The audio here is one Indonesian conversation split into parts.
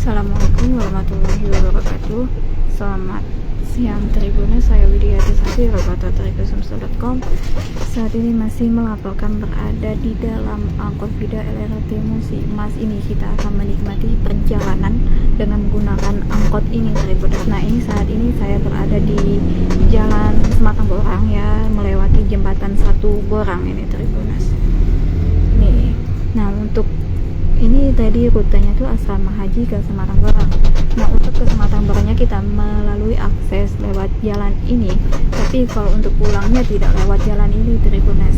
Assalamualaikum warahmatullahi wabarakatuh. Selamat siang Tribuners, saya Widya Desati, reporter.tribunnews.com. Saat ini masih melaporkan berada di dalam angkot Vida LRT Musi Mas. Ini kita akan menikmati perjalanan dengan menggunakan angkot ini Tribuners. Nah, ini saat ini saya berada di Jalan Sematang Borang ya, melewati jembatan Satu Borang ini Tribuners. Nih, nah untuk ini tadi rutenya tuh asrama haji ke Sematang Borang. Nah, untuk ke Sematang Borangnya kita melalui akses lewat jalan ini, tapi kalau untuk pulangnya tidak lewat jalan ini Tribuners.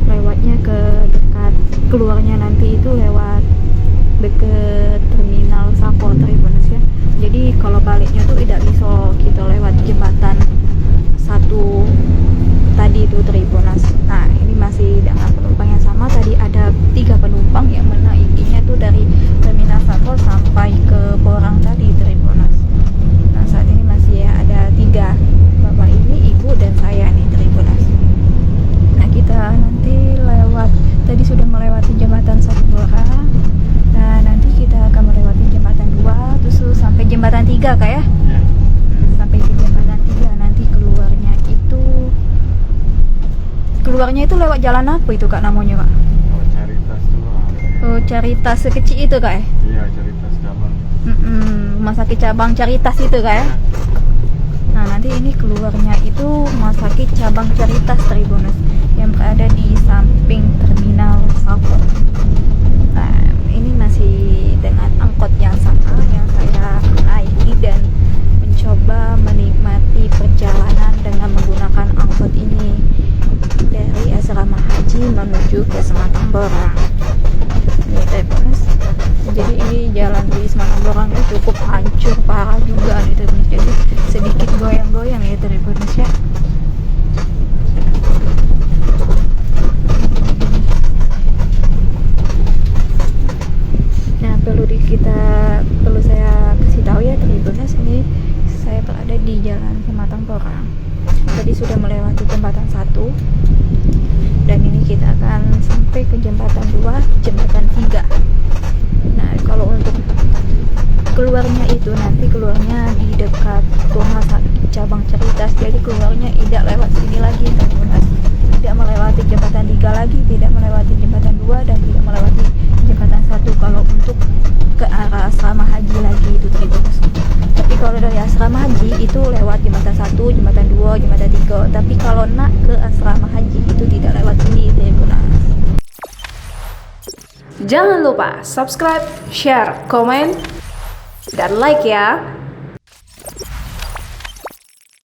Lewatnya ke dekat, keluarnya nanti itu lewat deket terminal Sapo Tribuners ya. Jadi kalau baliknya tuh tidak bisa kita lewat jembatan Satu tadi itu Tribuners. Nah, ini masih dengan penumpang yang sama. Tadi ada 3 penumpang yang menaikinya tuh dari terminal Sapo sampai ke Borang tadi Tribuners. Nah, saat ini masih ada 3, bapak ini, ibu, dan saya nih Tribuners. Nah, kita nanti lewat, tadi sudah melewati jembatan Satu Borang. Nah, nanti kita akan melewati jembatan 2 terus sampai jembatan 3 Kak ya? Sampai ke jembatan 3 nanti keluarnya itu lewat jalan apa itu Kak namanya Kak? Oh, Caritas tuh. Oh, Caritas sekecil itu Kak ya? Iya, Caritas cabang. Rumah sakit cabang Caritas itu Kak ya? Nah, nanti ini keluarnya itu rumah sakit cabang Caritas Tribuners yang berada di samping terminal Sapo. Nah, ini masih dengan angkot yang sama yang saya naiki dan mencoba menikmati perjalanan dengan menggunakan angkot ini dari asrama haji menuju ke Sematang Borang. Ini Tribuners. Jadi ini jalan di Sematang Borang itu cukup hancur parah juga nih Tribuners. Jadi sedikit goyang-goyang ya Tribuners ya. Nah, perlu saya kasih tahu ya Tribuners, ini saya berada di jalan Sematang Borang. Tadi sudah melewati jembatan 1 dan ini kita akan sampai ke jembatan 2, jembatan 3. Nah, kalau untuk keluarnya itu nanti keluarnya di dekat rumah sakit cabang Caritas. Jadi keluarnya tidak lewat sini lagi Tribuners. Tidak melewati jembatan 3 lagi, tidak melewati jembatan 2 dan tidak melewati jembatan 1 kalau untuk ke arah asrama haji lagi itu Tribuners. Tapi kalau dari asrama haji itu lewat jembatan 1, jembatan 2, jembatan 3. Tapi kalau nak ke asrama haji itu tidak lewat sini Tribuners. Jangan lupa subscribe, share, komen, dan like ya.